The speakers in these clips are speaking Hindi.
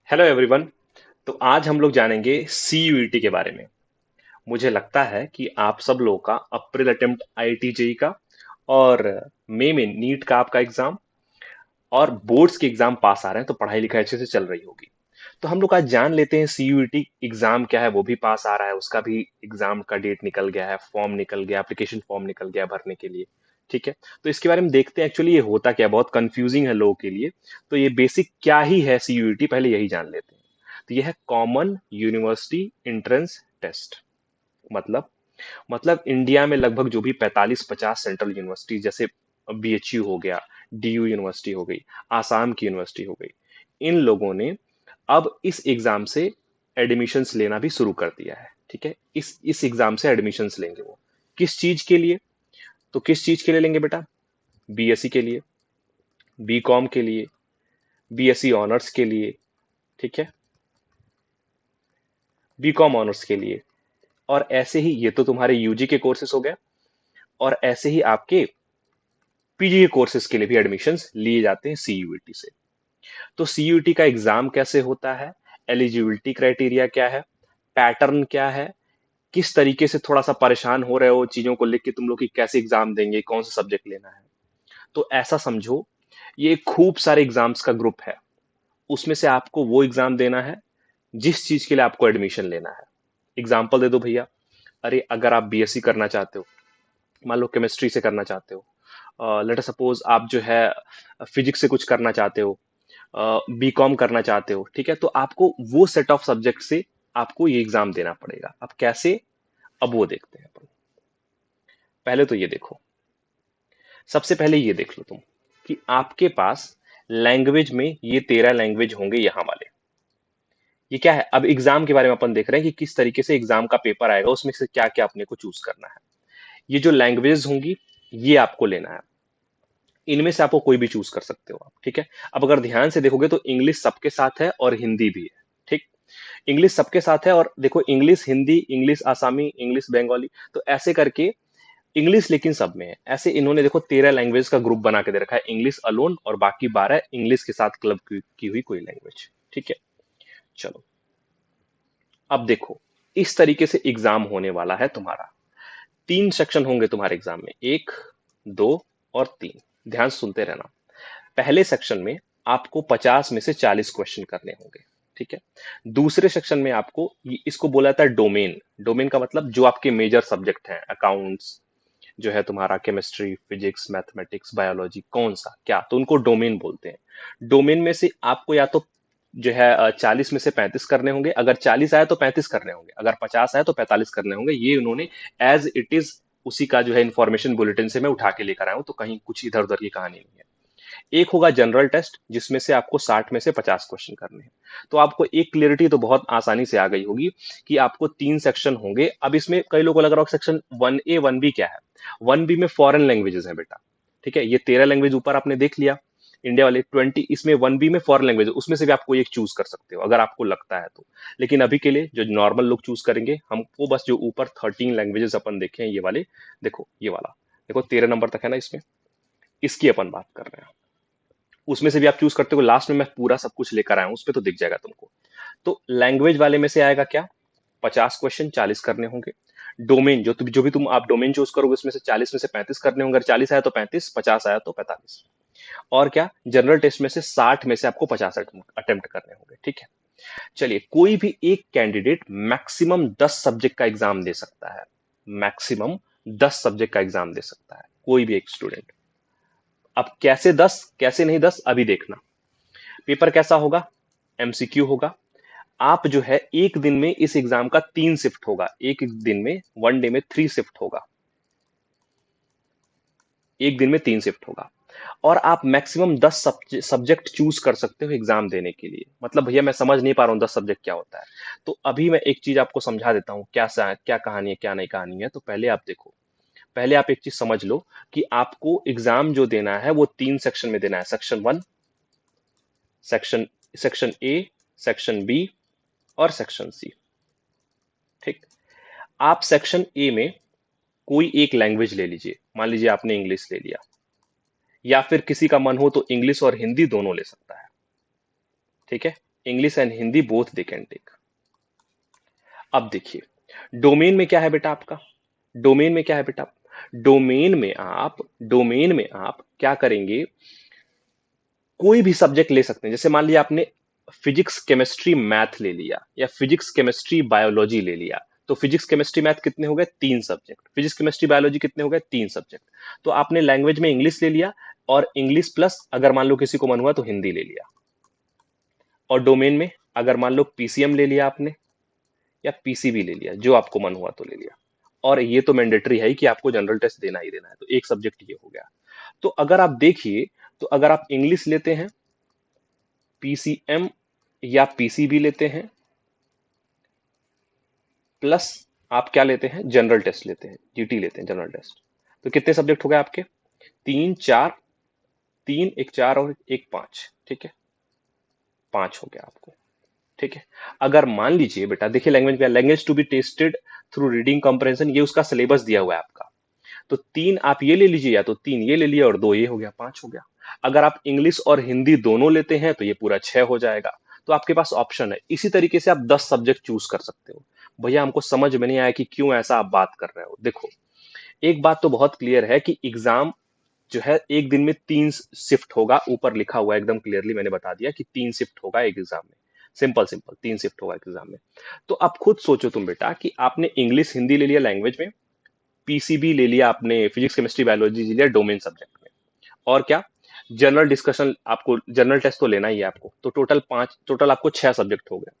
Hello everyone. तो आज हम लोग जानेंगे सीयूईटी के बारे में। मुझे लगता है कि आप सब लोगों का अप्रैल अटेम्प्ट आईआईटी जेई का और मई में नीट का आपका एग्जाम और बोर्ड्स के एग्जाम पास आ रहे हैं, तो पढ़ाई लिखाई अच्छे से चल रही होगी। तो हम लोग आज जान लेते हैं सीयूईटी एग्जाम क्या है, वो भी पास आ रहा है, उसका भी एग्जाम का डेट निकल गया है, फॉर्म निकल गया, एप्लीकेशन फॉर्म निकल गया भरने के लिए। ठीक है। तो इसके बारे में देखते हैं एक्चुअली ये होता क्या है, बहुत कंफ्यूजिंग है लोगों के लिए। तो ये बेसिक क्या ही है सीयूईटी, पहले यही जान लेते हैं। तो यह है कॉमन यूनिवर्सिटी एंट्रेंस टेस्ट। मतलब मतलब इंडिया में लगभग जो भी 45-50 सेंट्रल यूनिवर्सिटी, जैसे बीएचयू हो गया, डीयू यूनिवर्सिटी हो गई, आसाम की यूनिवर्सिटी हो गई, इन लोगों ने अब इस एग्जाम से एडमिशन्स लेना भी शुरू कर दिया है। ठीक है। इस एग्जाम से एडमिशन्स लेंगे वो। किस चीज के लिए? तो किस चीज के लिए लेंगे बेटा? बीएससी के लिए, बीकॉम के लिए, बीएससी ऑनर्स के लिए। ठीक है। बीकॉम ऑनर्स के लिए। और ऐसे ही ये तो तुम्हारे यूजी के कोर्सेस हो गए, और ऐसे ही आपके पीजी के कोर्सेज के लिए भी एडमिशन्स लिए जाते हैं सीयूईटी से। तो सीयूईटी का एग्जाम कैसे होता है, एलिजिबिलिटी क्राइटेरिया क्या है, पैटर्न क्या है, किस तरीके से थोड़ा सा परेशान हो रहे हो चीजों को लेके तुम लोग, कि कैसे एग्जाम देंगे, कौन सा सब्जेक्ट लेना है। तो ऐसा समझो, ये खूब सारे एग्जाम्स का ग्रुप है। उसमें से आपको वो एग्जाम देना है जिस चीज के लिए आपको एडमिशन लेना है। एग्जाम्पल दे दो भैया। अरे अगर आप बीएससी करना चाहते हो, मान लो केमिस्ट्री से करना चाहते हो, लेट सपोज आप जो है फिजिक्स से कुछ करना चाहते हो, बीकॉम करना चाहते हो, ठीक है, तो आपको वो सेट ऑफ सब्जेक्ट से आपको ये एग्जाम देना पड़ेगा। अब कैसे? अब वो देखते हैं अपन। पहले तो ये देखो, सबसे पहले ये देख लो तुम, कि आपके पास लैंग्वेज में ये 13 लैंग्वेज होंगे यहाँ वाले। ये क्या है? अब एग्जाम के बारे में अपन देख रहे हैं कि किस तरीके से एग्जाम का पेपर आएगा, उसमें से क्या क्या अपने को चूज करना है। ये जो लैंग्वेजेस होंगी, ये आपको लेना है। इनमें से आपको कोई भी चूज कर सकते हो आप। ठीक है। अब अगर ध्यान से देखोगे तो इंग्लिश सबके साथ है और हिंदी भी है। ठीक। इंग्लिश सबके साथ है, और देखो इंग्लिश हिंदी, इंग्लिश आसामी, इंग्लिश बंगाली, तो ऐसे करके इंग्लिश लेकिन सब में है। ऐसे इन्होंने देखो 13 लैंग्वेज का ग्रुप बना के दे रखा है, इंग्लिश अलोन, और बाकी 12 इंग्लिश के साथ क्लब की हुई कोई लैंग्वेज। ठीक है। चलो, अब देखो, इस तरीके से एग्जाम होने वाला है तुम्हारा। 3 सेक्शन होंगे तुम्हारे एग्जाम में, 1, 2 और 3। ध्यान से सुनते रहना। पहले सेक्शन में आपको 50 में से 40 क्वेश्चन करने होंगे। ठीक है। दूसरे सेक्शन में आपको इसको बोला जाता है डोमेन। डोमेन का मतलब जो आपके मेजर सब्जेक्ट हैं, अकाउंट्स, जो है तुम्हारा केमिस्ट्री, फिजिक्स, मैथमेटिक्स, बायोलॉजी, कौन सा क्या, तो उनको डोमेन बोलते हैं। डोमेन में से आपको या तो जो है 40 में से 35 करने होंगे, अगर 40 आया तो 35 करने होंगे, अगर 50 आया तो 45 करने होंगे। ये उन्होंने एज इट इज उसी का जो है इंफॉर्मेशन बुलेटिन से मैं उठा के लेकर आया हूं, तो कहीं कुछ इधर उधर की कहानी नहीं है। एक होगा जनरल टेस्ट, जिसमें से आपको 60 में से 50 क्वेश्चन करने हैं। तो आपको एक क्लियरिटी तो बहुत आसानी से आ गई होगी कि आपको 3 सेक्शन होंगे। अब इसमें कई लोगों को लग रहा होगा सेक्शन 1A 1B क्या है। 1B में फॉरेन लैंग्वेजेस है बेटा। ठीक है। ये 13 लैंग्वेज ऊपर आपने देख लिया, इंडिया वाले 20, इसमें 1B में फॉरेन लैंग्वेज, उसमें से भी आपको एक चूज कर सकते हो अगर आपको लगता है तो। लेकिन अभी के लिए जो नॉर्मल लोग चूज करेंगे, हमको बस जो ऊपर 13 लैंग्वेजेस अपन देखे हैं ये वाले। देखो ये वाला, देखो 13 नंबर तक है ना इसमें, इसकी अपन बात कर रहे हैं। उसमें से भी आप चूज करते हो, लास्ट में मैं पूरा सब कुछ लेकर आया हूं, उस पर तो दिख जाएगा तुमको। तो लैंग्वेज वाले में से आएगा क्या? 50 क्वेश्चन 40 करने होंगे। डोमेन जो भी तुम आप डोमेन चूज करोगे, उसमें से 40 में से 35 करने होंगे। अगर 40 आया तो 35, 50 आया तो 45। और क्या, जनरल टेस्ट में से 60 में से आपको 50 अटेम्प्ट करने होंगे। ठीक है। चलिए, कोई भी एक कैंडिडेट मैक्सिमम 10 सब्जेक्ट का एग्जाम दे सकता है। मैक्सिमम 10 सब्जेक्ट का एग्जाम दे सकता है कोई भी एक स्टूडेंट। अब कैसे 10, कैसे नहीं 10, अभी देखना। पेपर कैसा होगा? एमसीक्यू होगा। आप जो है एक दिन में इस एग्जाम का 3 शिफ्ट होगा, एक दिन में, 1 डे में 3 शिफ्ट होगा। एक दिन में 3 शिफ्ट होगा। और आप मैक्सिमम 10 सब्जेक्ट चूज कर सकते हो एग्जाम देने के लिए। मतलब भैया मैं समझ नहीं पा रहा हूं 10 सब्जेक्ट क्या होता है। तो अभी मैं एक चीज आपको समझा देता हूं, क्या कहानी है, क्या नहीं कहानी है। तो पहले आप देखो, पहले आप एक चीज समझ लो, कि आपको एग्जाम जो देना है वो 3 सेक्शन में देना है। Section 1, section section A, section B और सेक्शन सी। ठीक। आप सेक्शन ए में कोई एक लैंग्वेज ले लीजिए, मान लीजिए आपने इंग्लिश ले लिया, या फिर किसी का मन हो तो इंग्लिश और हिंदी दोनों ले सकता है। ठीक है। English and Hindi both they can take. अब देखिए डोमेन में क्या है बेटा आपका, डोमेन में क्या है बेटा, डोमेन में आप क्या करेंगे, कोई भी सब्जेक्ट ले सकते हैं। जैसे मान लिया आपने फिजिक्स केमिस्ट्री मैथ ले लिया या फिजिक्स केमिस्ट्री बायोलॉजी ले लिया, तो फिजिक्स केमिस्ट्री मैथ कितने हो गए, 3 सब्जेक्ट। फिजिक्स केमिस्ट्री बायोलॉजी कितने हो गए, 3 सब्जेक्ट। तो आपने लैंग्वेज में इंग्लिश ले लिया, और इंग्लिश प्लस अगर मान लो किसी को मन हुआ तो हिंदी ले लिया। और डोमेन में अगर मान लो पीसीएम ले लिया आपने या पीसीबी ले लिया, जो आपको मन हुआ तो ले लिया। और ये तो मैंडेटरी है ही कि आपको जनरल टेस्ट देना ही देना है, तो एक सब्जेक्ट ये हो गया। तो अगर आप देखिए, तो अगर आप इंग्लिश लेते हैं, पीसीएम या पीसीबी लेते हैं, प्लस आप क्या लेते हैं, जनरल टेस्ट लेते हैं, जीटी लेते हैं, जनरल टेस्ट, तो कितने सब्जेक्ट हो गए आपके, 3 4, 3 1 4 और 1 5, ठीक है, 5 हो गया आपको। ठीक है। अगर मान लीजिए बेटा, देखिए लैंग्वेज में, language to be tested through reading comprehension, ये उसका सिलेबस दिया हुआ है आपका। तो 3 आप ये ले लीजिए, या तो 3 ये ले लिया और 2 ये हो गया, 5 हो गया। अगर आप इंग्लिश और हिंदी दोनों लेते हैं तो ये पूरा 6 हो जाएगा। तो आपके पास ऑप्शन है, इसी तरीके से आप 10 सब्जेक्ट चूज कर सकते हो। भैया हमको समझ में नहीं आया कि क्यों ऐसा आप बात कर रहे हो। देखो, एक बात तो बहुत क्लियर है कि एग्जाम जो है एक दिन में 3 शिफ्ट होगा, ऊपर लिखा हुआ है एकदम क्लियरली, मैंने बता दिया कि 3 शिफ्ट होगा एक एग्जाम में। सिंपल सिंपल 3 शिफ्ट होगा एक एग्जाम में। तो अब खुद सोचो तुम बेटा कि आपने इंग्लिश हिंदी ले लिया लैंग्वेज में, पीसीबी ले लिया आपने, फिजिक्स केमिस्ट्री बायोलॉजी ले लिया डोमेन सब्जेक्ट में, और क्या, जनरल डिस्कशन, आपको जनरल टेस्ट तो लेना ही है आपको, तो टोटल आपको 6 सब्जेक्ट हो गए।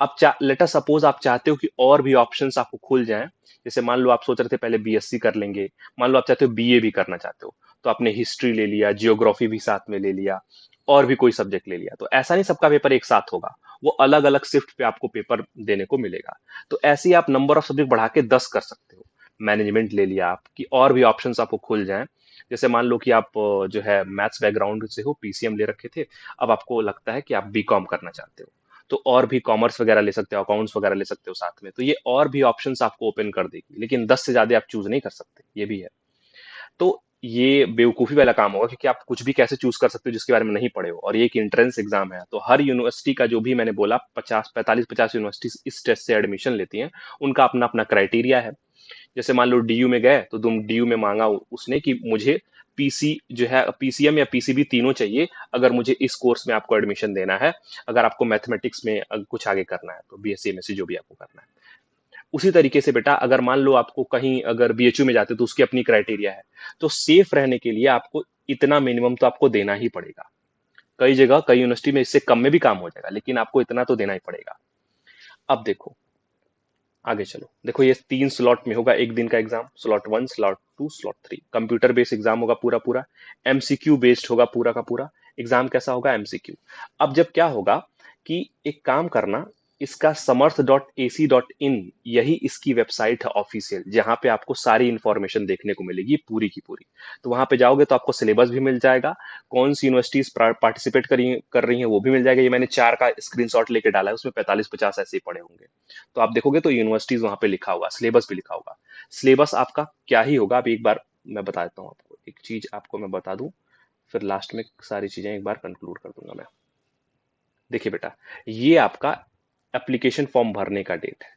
अब लेटर सपोज आप चाहते हो कि और भी ऑप्शंस आपको खुल जाएं। जैसे मान लो आप सोच रहे थे पहले बीएससी कर लेंगे, मान लो आप चाहते हो बीए भी करना चाहते हो, तो आपने हिस्ट्री ले लिया, जियोग्राफी भी साथ में ले लिया, और भी कोई सब्जेक्ट ले लिया। तो ऐसा नहीं सबका पेपर एक साथ होगा, वो अलग अलग शिफ्ट पे आपको पेपर देने को मिलेगा। तो ऐसे ही आप नंबर ऑफ सब्जेक्ट बढ़ा के 10 कर सकते हो। मैनेजमेंट ले लिया आप, कि और भी ऑप्शंस आपको खुल जाएं। जैसे मान लो कि आप जो है मैथ्स बैकग्राउंड से हो, पीसीएम ले रखे थे, अब आपको लगता है कि आप बीकॉम करना चाहते हो, तो और भी कॉमर्स वगैरह ले सकते हो, अकाउंट्स वगैरह ले सकते हो साथ में। तो ये और भी ऑप्शंस आपको ओपन कर देगी, लेकिन 10 से ज्यादा आप चूज नहीं कर सकते, ये भी है। तो ये बेवकूफी वाला काम होगा, क्योंकि आप कुछ भी कैसे चूज कर सकते हो जिसके बारे में नहीं पढ़े हो, और ये एक एंट्रेंस एग्जाम है। तो हर यूनिवर्सिटी का, जो भी मैंने बोला, 50 45 50 यूनिवर्सिटी इस टेस्ट से एडमिशन लेती हैं, उनका अपना अपना क्राइटेरिया है। जैसे मान लो डीयू में गए, तो तुम डीयू में मांगा उसने कि मुझे पीसी जो है, पीसीएम या पीसीबी तीनों चाहिए, अगर मुझे इस कोर्स में आपको एडमिशन देना है, अगर आपको मैथमेटिक्स में कुछ आगे करना है, तो बीएससी एमएससी जो भी आपको करना है। उसी तरीके से बेटा, अगर मान लो आपको कहीं अगर बीएचयू में जाते, तो उसकी अपनी क्राइटेरिया है। तो सेफ रहने के लिए आपको इतना मिनिमम तो आपको देना ही पड़ेगा। कई जगह, कई यूनिवर्सिटी में इससे कम में भी काम हो जाएगा, लेकिन आपको इतना तो देना ही पड़ेगा। अब देखो, आगे चलो, देखो ये 3 स्लॉट में होगा एक दिन का exam, slot 1, slot 2, slot 3, computer based exam होगा पूरा पूरा, एमसीक्यू बेस्ड होगा पूरा का पूरा। एग्जाम कैसा होगा, एमसीक्यू। अब जब क्या होगा कि एक काम करना, इसका समर्थ.ac.in, यही इसकी वेबसाइट है ऑफिशियल, जहां पे आपको सारी इंफॉर्मेशन देखने को मिलेगी पूरी की पूरी। तो वहां पे जाओगे तो आपको सिलेबस भी मिल जाएगा, कौन सी यूनिवर्सिटीज पार्टिसिपेट कर रही हैं वो भी मिल जाएगा। ये मैंने 4 का स्क्रीनशॉट लेके डाला है, उसमें 45 50 ऐसे ही पड़े होंगे। तो आप देखोगे तो यूनिवर्सिटीज वहां पे लिखा होगा, सिलेबस भी लिखा होगा। सिलेबस आपका क्या ही होगा, अभी एक बार मैं बता देता हूँ आपको, एक चीज आपको मैं बता दूं, फिर लास्ट में सारी चीजें एक बार कंक्लूड कर दूंगा मैं। देखिए बेटा, ये आपका एप्लीकेशन फॉर्म भरने का डेट है,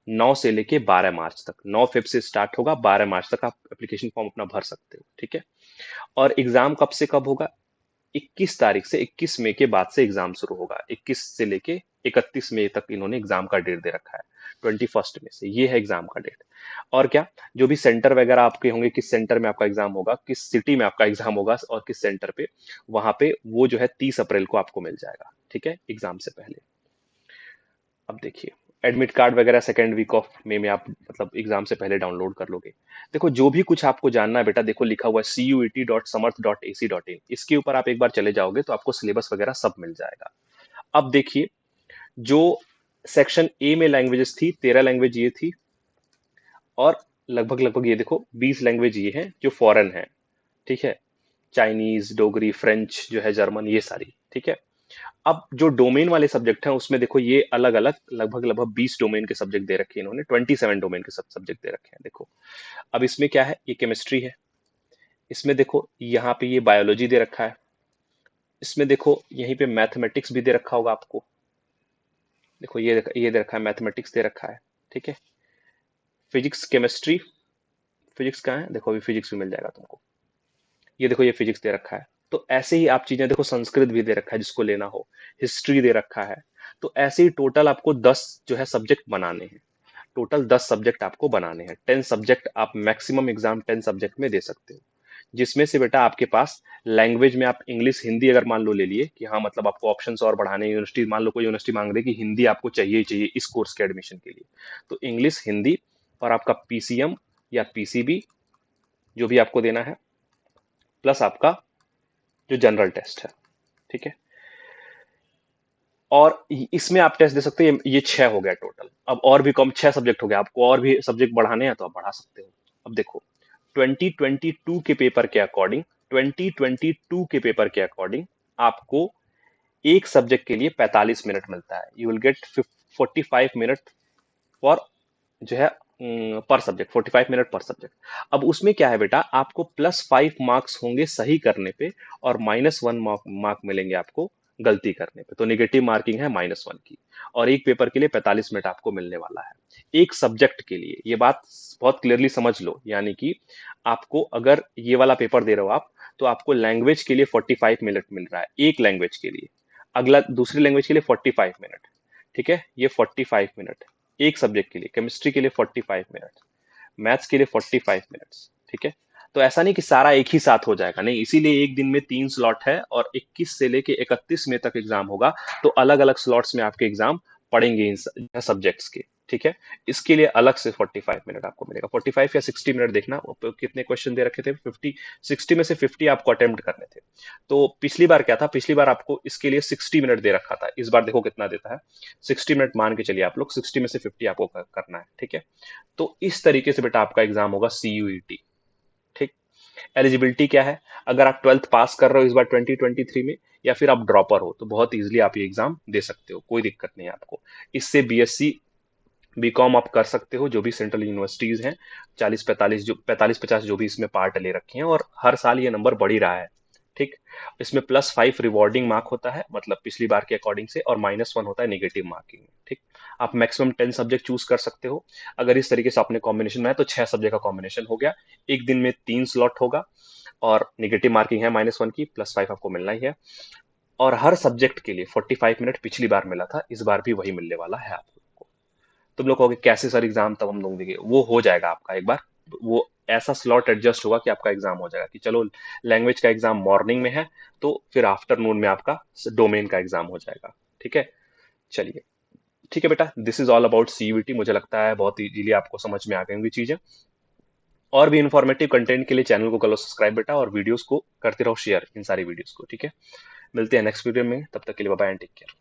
9 से लेके 12 मार्च तक। 9 फेब से स्टार्ट होगा, 12 मार्च तक आप एप्लीकेशन फॉर्म अपना भर सकते हो, ठीक है। और एग्जाम कब से कब होगा, 21 तारीख से 21 मई के बाद से एग्जाम शुरू होगा। 21 से लेके 31 मई तक इन्होंने एग्जाम का डेट दे रखा है। 21 में से ये है एग्जाम का डेट। और क्या, जो भी सेंटर वगैरह आपके होंगे, किस सेंटर में आपका एग्जाम होगा, किस सिटी में आपका एग्जाम होगा, और किस सेंटर पे, वहां पे वो जो है 30 अप्रैल को आपको मिल जाएगा, ठीक है, एग्जाम से पहले। अब देखिए, एडमिट कार्ड वगैरह सेकेंड वीक ऑफ मई में आप मतलब एग्जाम से पहले डाउनलोड कर लोगे। देखो, जो भी कुछ आपको जानना है बेटा, देखो लिखा हुआ है CUET.samarth.ac.in, इसके ऊपर आप एक बार चले जाओगे तो आपको सिलेबस वगैरह सब मिल जाएगा। अब देखिए, जो सेक्शन ए में लैंग्वेजेस थी, 13 लैंग्वेज ये थी, और लगभग लगभग ये देखो 20 लैंग्वेज ये हैं जो फॉरेन है, ठीक है, चाइनीज, डोगरी, फ्रेंच जो है, जर्मन, ये सारी, ठीक है। अब जो डोमेन वाले सब्जेक्ट हैं, उसमें देखो ये अलग अलग लगभग लगभग 20 डोमेन के सब्जेक्ट दे रखे हैं इन्होंने, 27 डोमेन के सब सब्जेक्ट दे रखे हैं, देखो। अब इसमें क्या है, ये केमिस्ट्री है, इसमें देखो यहाँ पे ये बायोलॉजी दे रखा है, इसमें देखो यहीं पे मैथमेटिक्स भी दे रखा होगा आपको, देखो ये दे रखा है, मैथमेटिक्स दे रखा है, ठीक है। फिजिक्स केमिस्ट्री, फिजिक्स कहाँ है, देखो अभी फिजिक्स भी मिल जाएगा तुमको। ये देखो ये फिजिक्स दे रखा है। तो ऐसे ही आप चीजें देखो, संस्कृत भी दे रखा है जिसको लेना हो, हिस्ट्री दे रखा है। तो ऐसे ही टोटल आपको 10 जो है सब्जेक्ट बनाने हैं। टोटल 10 सब्जेक्ट आपको बनाने हैं। 10 सब्जेक्ट आप मैक्सिमम एग्जाम 10 सब्जेक्ट में दे सकते हो, जिसमें से बेटा आपके पास लैंग्वेज में आप इंग्लिश हिंदी अगर मान लो ले लिए कि हाँ मतलब आपको ऑप्शंस और बढ़ाने, यूनिवर्सिटी मान लो कोई यूनिवर्सिटी मांग रही है कि हिंदी आपको चाहिए ही चाहिए इस कोर्स के एडमिशन के लिए, तो इंग्लिश हिंदी और आपका पीसीएम या पीसीबी जो भी आपको देना है, प्लस आपका जो जनरल टेस्ट है, ठीक है। और इसमें आप टेस्ट दे सकते हैं, ये 6 हो गया टोटल। अब और भी कम, 6 सब्जेक्ट हो गया, आपको और भी सब्जेक्ट बढ़ाने हैं तो आप बढ़ा सकते हो। अब देखो 2022 के पेपर के अकॉर्डिंग, 2022 के पेपर के अकॉर्डिंग आपको एक सब्जेक्ट के लिए 45 मिनट मिलता है। You will get 45 minute for जो है पर सब्जेक्ट, 45 मिनट पर सब्जेक्ट। अब उसमें क्या है बेटा, आपको +5 मार्क्स होंगे सही करने पे, और -1 मार्क मिलेंगे आपको गलती करने पे। तो नेगेटिव मार्किंग है -1 की। और एक पेपर के लिए 45 मिनट आपको मिलने वाला है, एक सब्जेक्ट के लिए। ये बात बहुत क्लियरली समझ लो, यानी कि आपको अगर ये वाला पेपर दे रहे हो आप, तो आपको लैंग्वेज के लिए 45 मिनट मिल रहा है, एक लैंग्वेज के लिए। अगला दूसरी लैंग्वेज के लिए 45 मिनट, ठीक है। ये 45 मिनट एक सब्जेक्ट के लिए, केमिस्ट्री के लिए 45 मिनट, मैथ्स के लिए 45 मिनट्स, ठीक है। तो ऐसा नहीं कि सारा एक ही साथ हो जाएगा, नहीं, इसीलिए एक दिन में 3 स्लॉट है और 21 से लेके 31 मई तक एग्जाम होगा। तो अलग अलग स्लॉट्स में आपके एग्जाम पढ़ेंगे इन सब्जेक्ट्स के, ठीक है। इसके लिए अलग से 45 मिनट आपको मिलेगा, 45 या 60 मिनट देखना कितने क्वेश्चन दे रखे थे, 50, 60 में से 50 आपको अटेम्प्ट करने थे। तो पिछली बार क्या था, पिछली बार आपको इसके लिए 60 मिनट दे रखा था, इस बार देखो कितना देता है, 60 मिनट मान के चलिए आप लोग, 60 में से 50 आपको करना है, ठीक है। तो इस तरीके से बेटा आपका एग्जाम होगा सीयूईटी, ठीक। एलिजिबिलिटी क्या है, अगर आप 12th पास कर रहे हो इस बार 2023 में, या फिर आप ड्रॉपर हो, तो बहुत इजीली आप ये एग्जाम दे सकते हो, कोई दिक्कत नहीं है आपको। इससे बीएससी बीकॉम आप कर सकते हो, जो भी सेंट्रल यूनिवर्सिटीज हैं, 40-45 जो 45-50 जो भी इसमें पार्ट ले रखे हैं, और हर साल ये नंबर बढ़ ही रहा है, ठीक। इसमें +5 रिवॉर्डिंग मार्क होता है, मतलब पिछली बार के अकॉर्डिंग से, और -1 होता है नेगेटिव मार्किंग, ठीक। आप मैक्सिमम 10 सब्जेक्ट चूज कर सकते हो। अगर इस तरीके से आपने कॉम्बिनेशन में है तो 6 सब्जेक्ट का कॉम्बिनेशन हो गया। एक दिन में 3 स्लॉट होगा, और नेगेटिव मार्किंग है -1 की, +5 आपको मिलना ही है। और हर सब्जेक्ट के लिए 45 मिनट पिछली बार मिला था, इस बार भी वही मिलने वाला है आपको। तुम लोग कहोगे कैसे सर एग्जाम तब हम लोग देंगे, वो हो जाएगा आपका एक बार। वो ऐसा स्लॉट एडजस्ट होगा कि आपका एग्जाम हो जाएगा, कि चलो लैंग्वेज का एग्जाम मॉर्निंग में है, तो फिर आफ्टरनून में आपका डोमेन का एग्जाम हो जाएगा, ठीक है। चलिए, ठीक है बेटा, this is all about CUET. मुझे लगता है बहुत इजीली आपको समझ में आ गई होंगी चीजें। और भी इन्फॉर्मेटिव कंटेंट के लिए चैनल को कर लो सब्सक्राइब बेटा, और वीडियोस को करते रहो शेयर, इन सारी वीडियोस को, ठीक है। मिलते हैं नेक्स्ट वीडियो में, तब तक के लिए bye bye and take care.